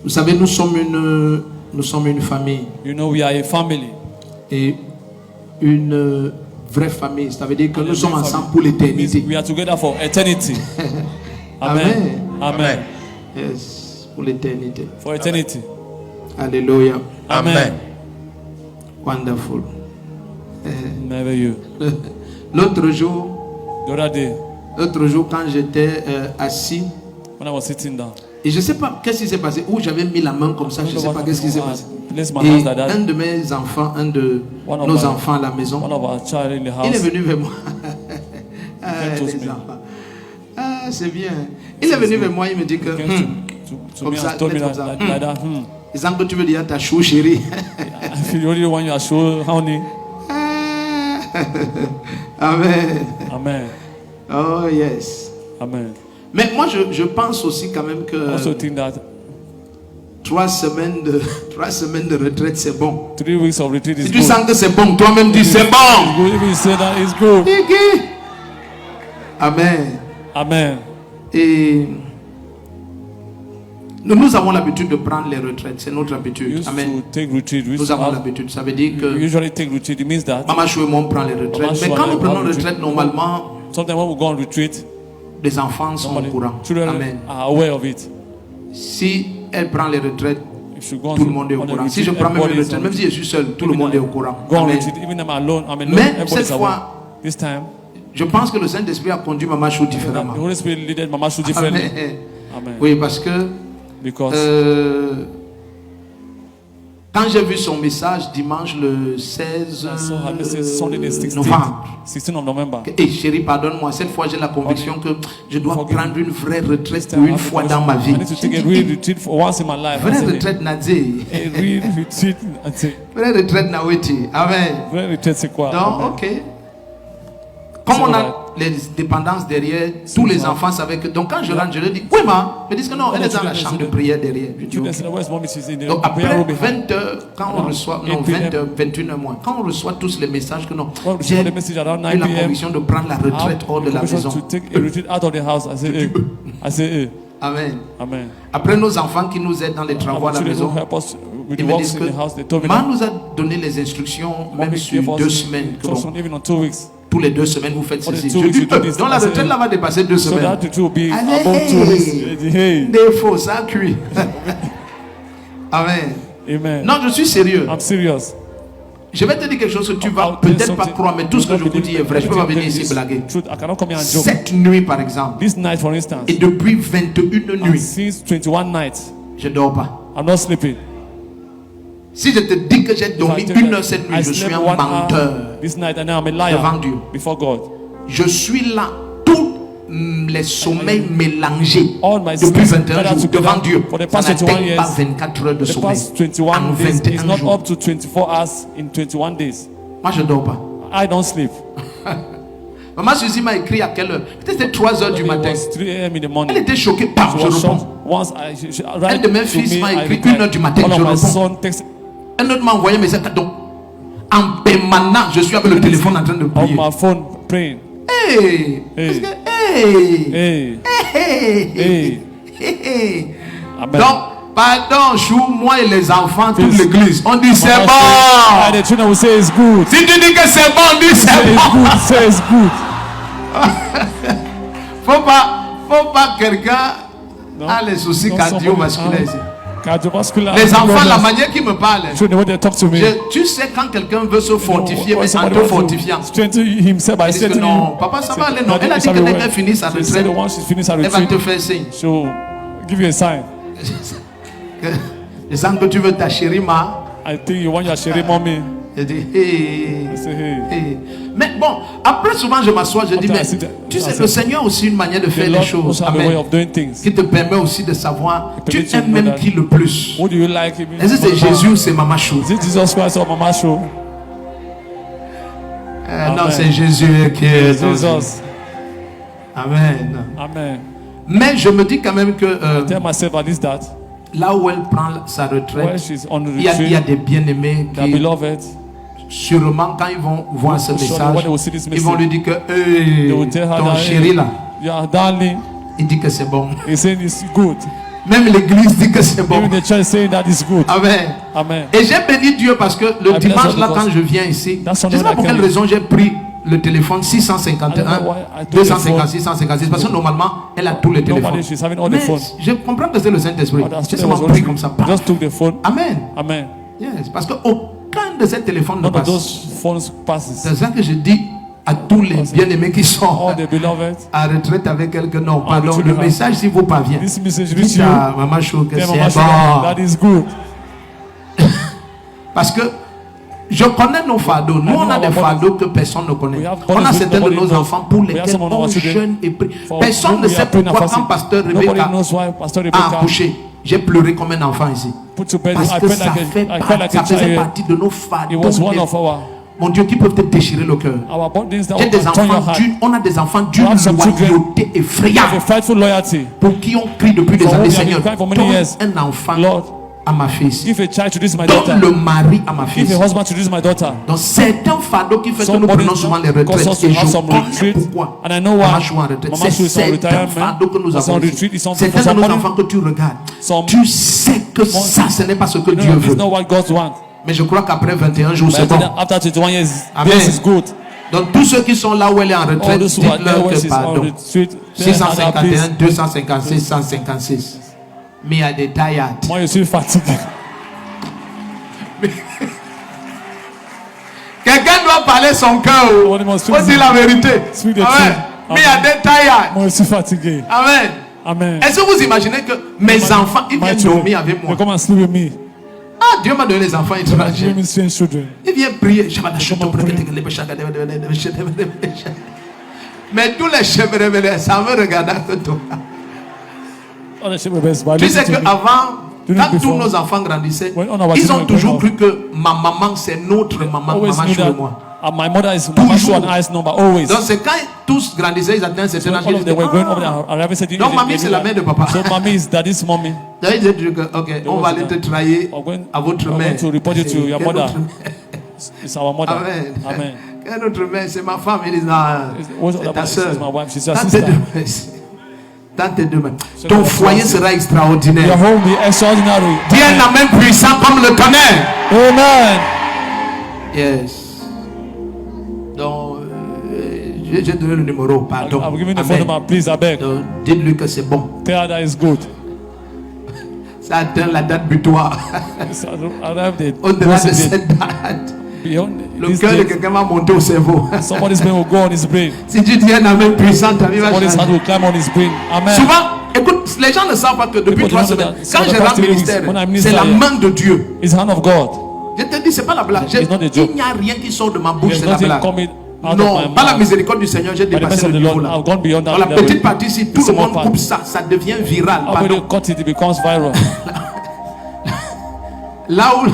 Vous savez, nous sommes une famille. You know, we are a family. Et une vraie famille. Ça veut dire que nous sommes ensemble pour l'éternité. We are together for eternity. Amen. Amen. Yes, pour l'éternité. For eternity. Alléluia. Amen. Wonderful. Merveilleux. L'autre jour, The other day, quand j'étais assis, when I was sitting down, et je ne sais pas qu'est-ce qui s'est passé, où j'avais mis la main comme ça, je ne sais pas qu'est-ce qui s'est passé. Place my Et hands like that. un de mes enfants, un de One of nos my- enfants à la maison, One of our child in the il est house. venu vers moi. Ah, came to les me. enfants. Ah, c'est bien. Il est venu vers moi, il me dit que, Came to comme me ça, and told me comme that, ça. like that. Les gens que tu veux dire ta chou chérie. I feel the only one you are sure, honey. Ah. Amen. Amen. Oh yes. Amen. Mais moi je pense aussi quand même que I also think that 3 semaines de retraite c'est bon. 3 weeks of retreat is Si tu good. sens que c'est bon, toi-même dis c'est bon. It's good. If you say that, it's good. Amen. Amen. Et nous avons l'habitude de prendre les retraites, c'est notre We habitude. used Amen. to take retreat. We used Nous to avons have, l'habitude. Ça veut dire we que usually take retreat. It means that Maman Chou et moi on prend les retraites. Maman Mais Chou quand and nous I prenons have retraite, normalement sometimes when we go on retreat, les enfants sont au courant. children Amen. are aware of it. Si elle prend les retraites, If you go on tout le monde est au on the courant. Si retreat, je prends même les everybody is retraites, on même si je suis seul, tout le Even monde est I au courant. Go on Amen. retreat, even I'm alone. I'm alone. Mais Everybody's cette aware. fois, This time, je pense que le Saint-Esprit a conduit Maman Chou the différemment. Holy Spirit leaded Mama Shu differently. Amen. Amen. Oui, parce que Because quand j'ai vu son message dimanche le 16 I saw her message Sunday the 16th, novembre, 16th of November. et chérie, pardonne-moi, cette fois j'ai la conviction que je dois Forgive me. prendre une vraie retraite This pour time, une I fois have dans ma to- vie. I need to take a real retreat for once in my life. I Vraie said, retraite Nadé. a real retreat. I say, Vraie retraite Naweti. Amen. vraie retraite, c'est quoi? Donc, Amen. ok. Comme on C'est a les dépendances derrière, tous les enfants savaient que. Donc quand je rentre, je leur dis, oui, ma. Ils me disent que non, elle est dans la chambre de prière derrière. Je dis, Children ok. said, where's mommy? She's in the Donc prayer après room behind. 20 heures, quand on reçoit, non, 8 p.m. 20 heures, 21 heures moins, quand on reçoit tous les messages que non, When we j'ai receive the message around 9 eu la p.m., conviction de prendre la retraite hors de la permission maison. to take a retreat out of the house. I say, hey. I say, hey. Amen. Amen. Après nos enfants qui nous aident dans les travaux à la Our children maison, who help us with the ils me works disent in the house, they told que me Man that. nous a donné les instructions même Mommy sur gave 2 us semaines. Que bon, instruction, even on 2 weeks. tous les 2 semaines vous faites For the ceci. 2 Je weeks dis, you do this. donc la I say, retraite là va dépasser 2 So semaines. that retreat will be Allez. about 2 weeks. Hey. Des faux, ça cuit. Amen. Amen. Non, je suis sérieux. I'm serious. Je vais te dire quelque chose que tu vas I'll tell you peut-être pas something. croire, mais tout ce que You je don't vous dis est vrai. Je ne peux pas venir ici believe blaguer. this truth. I cannot come here and joke. Cette nuit, par exemple, This night, for instance, et depuis 21 and nuits, since 21 nights, je ne dors pas. I'm not sleeping. Si je te dis que j'ai dormi If I tell 1 you heure cette nuit, I je suis slept un 1 hour menteur this night, and now I'm a devant liar Dieu. before God. Je suis là, tous les sommeils mélangés All my depuis sleep 21 gathered jours together devant Dieu. for the Ça past 21 n'atteint pas years. 24 heures de The sommeil past 21 en days is 21 not jours. up to 24 hours in 21 days. Moi, je ne dors pas. I don't sleep. Maman Suzy m'a écrit à quelle heure? Peut-être c'était 3 heures du It matin. was 3 a.m. in the Elle morning. était choquée. Bam, She je was réponds. shocked. Once she Un write de mes to fils me, m'a I écrit replied. 1 heure du matin. One Je of my réponds. son texted Un autre m'a envoyé un message. Donc, en permanence, je suis avec le téléphone en train de on prier. my phone praying. Hey! Hey. Parce que, hey! Hey, Hey! hey. Hey! Amen. Donc, pardon, Chou, moi et les enfants, toute Please. l'église, on dit c'est And bon. the children will say it's good. Si tu dis que c'est bon, on dit Say c'est it's bon. good. Say it's good. Faut pas quelqu'un Non. a les soucis Non, cardiovasculaires ici. Cardiovascular. Les enfants, la manière qu'ils me parlent. Children, when they talk to me, Tu sais quand quelqu'un veut se fortifier, when mais en somebody te wants to fortifiant. strengthen himself by Ils disent que strengthening non, you. papa, ça va Say, aller, non. "Daddy, Elle a it dit shall que be dès well." qu'elle finit sa She said retraite, once she finishes her elle va te retreat, faire signe. she'll give you a sign. Je sens que tu veux ta chérie, ma. I think you want your chérie mommy. Je dis, hey. I say, hey. Hey. Mais bon, après souvent je m'assois, je dis, mais tu sais, le Seigneur a aussi une manière de The faire les Lord choses. also have a way Amen. of doing things. Qui te permet aussi de savoir, tu permits you aimes to know même that- qui le plus. What do you like? Est-ce que c'est Jésus ou c'est Maman Chou? Is it Jesus Christ or Mama Show? Non, Amen. c'est Jésus qui est Jesus. Amen. Amen. Mais je me dis quand même que Tell myself at least that là où elle prend sa when retraite, she's on il y a retreat, des bien-aimés the qui, beloved, sûrement, quand ils vont voir ce surely message, when they will see this ils vont lui message, dire que they will tell her ton that, chéri là, hey, your darling, il dit que c'est bon. he's saying it's good. Même l'église dit que c'est bon. Even the church is saying that is good. Amen. Amen. Et j'ai béni Dieu parce que le bless dimanche God là, because quand je viens ici, je ne that's sais pas something pour I quelle can- raison j'ai pris le téléphone I don't 651, know why I took the 256, 156, parce que normalement, elle a tous les téléphones. Normally she's having all the Mais phones. je comprends que c'est le Saint-Esprit. But that's J'ai what I seulement was pris wondering. comme ça. Just took the phone. Amen. Amen. Yes, parce qu'aucun de ces téléphones ne None of passe. those phones passes. C'est ça que je dis à tous les bien-aimés qui sont All the beloved. à retraite avec quelqu'un. Non, pardon, with le you. message s'il vous parvient. This message reach Dites you. à Maman Chou que Tell c'est Mama Sugar, that bon. is good. Parce que je connais nos fardeaux. Nous, on a des fardeaux que personne ne connaît. We have On a burdens certains de nobody nos knows. enfants pour We have lesquels some of on our children jeûne et prie. for Personne whom ne we sait are praying pourquoi and quand fasting. Pasteur Nobody Rebecca knows why Pastor a Rebecca accouché, j'ai pleuré comme un enfant ici. put to bed. Parce I que felt ça, like fait I felt like ça a faisait child. partie de nos It fardeaux. was one of our Mon Dieu, qui peuvent te déchirer le cœur. burdens that J'ai des will turn your enfants heart. on a des enfants d'une We have some children loyauté We have a effrayante frightful loyalty. pour qui on crie depuis des For whom années. we have Seigneur, been crying for many donne years. un enfant Lord, à ma fille. give a child to this my daughter. Donne le mari à ma fille. Give a husband to this my daughter. Donc certains fardeaux qui fait que nous Somebody prenons souvent les cause retraites. us to Et have je some connais retreat. pourquoi. And I know Maman why. Chou en retraite. Mama C'est Chou is on certains retirement. fardeaux que nous It's on avons. retreat. It's on for Certains de nos somebody. enfants que tu regardes. Some- Tu sais que ça, ce n'est pas ce que Dieu No, veut. it's not what God wants. Mais je crois qu'après 21 jours, But c'est bon. after 21 years, Amen. this is good. Donc tous ceux qui sont là où elle est en All retraite, those who are there dites-leur where que she's on pardon. retreat, tell her that 651, please. 256, 156. Me are the tired. Moi, je suis fatigué. Quelqu'un doit parler son cœur. On est mon Faut dire la vérité. Speak the Amen. truth. Me are the tired. Moi, je suis fatigué. Amen. Amen. Est-ce que vous imaginez que mes enfants, ils My viennent children, dormir avec moi? they come and sleep with me. Ah, Dieu m'a donné les enfants Give étrangers. me strange children. Ils viennent prier. Mais tous les cheveux, ça me regarde que toi. All the sheep were best, but Tu sais listen to me. qu'avant, Do quand not tous before. nos enfants grandissaient, When all our ils children ont toujours grow cru que ma maman, c'est notre maman, Always maman knew Chou et that moi. my mother is Mama Chou and I's number, always. Donc c'est quand tous grandissaient, ils atteignaient un certain When âge. all ils of them disaient, were growing up, ah. I never said you Donc need mamie, to c'est do la that. mère de papa. So mommy is daddy's mommy. Donc ils disaient que, ok, on va aller te trahir à votre I'm mère. going to report you to your Quelle mother. autre mère? It's our mother. Amen. Amen. Quelle autre mère? C'est ma femme. Ils disent, non, What's c'est the ta other? soeur. She's my wife. She's your Dans tes sister. deux mains. Dans tes deux mains. C'est Ton la foyer troisième. sera Your extraordinaire. home will be extraordinary. Dis un amen puissant comme le tonnerre. Amen. Yes. Donc, j'ai donné le numéro, pardon. I'm giving the Amen. phone number, please, I beg. Donc, dites-lui que c'est bon. Tell her that is good. Ça atteint la date butoir. It's arrived Au-delà de the cette date, beyond le this cœur de day, quelqu'un va monter au cerveau. somebody's brain will go on his brain. Si tu dis un amen puissant, ta vie va Somebody's hand changer. will climb on his brain. Amen. Souvent, écoute, les gens ne savent pas que depuis People 3 don't know semaines, that. quand So je the past rentre 3 ministère, weeks, when I c'est minister la here, main de Dieu. It's the hand of God. Je te dis, c'est pas la blague. It's not a joke. Il n'y a rien qui sort de ma bouche, There's c'est la nothing blague. coming out Non, of my par la mouth. miséricorde du Seigneur, j'ai By the dépassé mercy le of the niveau Lord, là. I've gone beyond Dans that la level. petite partie, si tout It's le a small monde part. coupe ça, ça devient viral. How when Pardon. you cut it, it becomes viral. Là où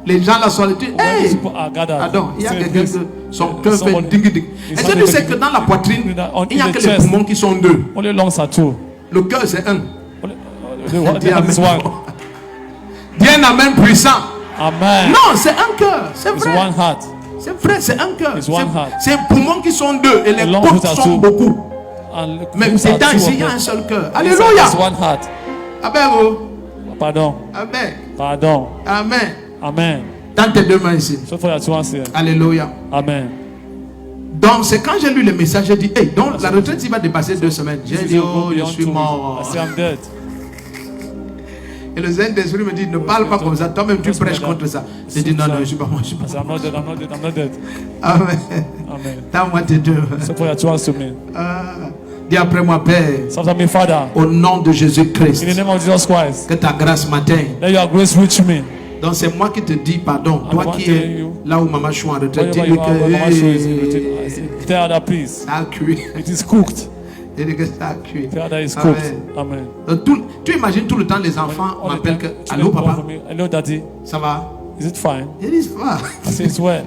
les gens là sont dit, When hey, these people are gathered, pardon, il y a say quelqu'un this, que son cœur fait somebody- ding ding. it's Est-ce que not tu sais even- que dans la poitrine, il n'y a in que the les chest. poumons qui sont deux. Only lungs are two. Le cœur c'est un. The hand is one. Dis un amen puissant. Amen. Non, c'est un cœur. C'est It's vrai. one heart. C'est vrai, c'est un cœur. It's one heart. C'est les poumons qui sont deux et les The lungs côtes are sont two. beaucoup. And Mais those are dedans two ici, of il y a them. un seul cœur. Inside Alléluia. is one heart. Amen. Oh. Pardon. Amen. Pardon. Amen. Amen. Dans tes deux mains ici. So for that two hands here. Alléluia. Amen. Donc c'est quand j'ai lu le message, j'ai dit, hey, donc la retraite il va dépasser 2 semaines. J'ai dit, oh, je suis mort. I say I'm dead. Et le Saint-Esprit me dit, ne parle pas comme ça. Toi-même tu prêches contre ça. J'ai dit, non, non, je suis pas moi, je suis I pas say I'm not dead. I'm not dead. I'm not dead. Amen. Amen. Tends-moi tes deux mains. So for that two hands to me. Ah. Dis après moi, Père, So after me, Father, au nom de Jésus-Christ, in the name of Jesus Christ, que ta grâce m'atteigne. let your grace reach me. Donc c'est moi qui te dis pardon. I'm Toi the one qui es telling you. là où maman chou en retraite, Wherever dis-lui you are, where Mama Show is in que routine, I say, tell her that please. ça a cuit. It is cooked. Dis-lui que ça a cuit. Tell her that it's Amen. cooked. Amen. Donc, tu imagines tout le temps les enfants All the m'appellent time, que allô children call papa, for me, hello daddy, ça va? is it fine? Je dis ça va. I say it's well.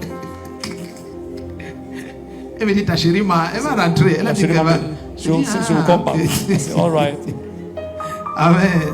Elle me dit ta chérie elle va rentrer. Elle a dit Chérie, qu'elle va. she will come back. I say all right. Amen.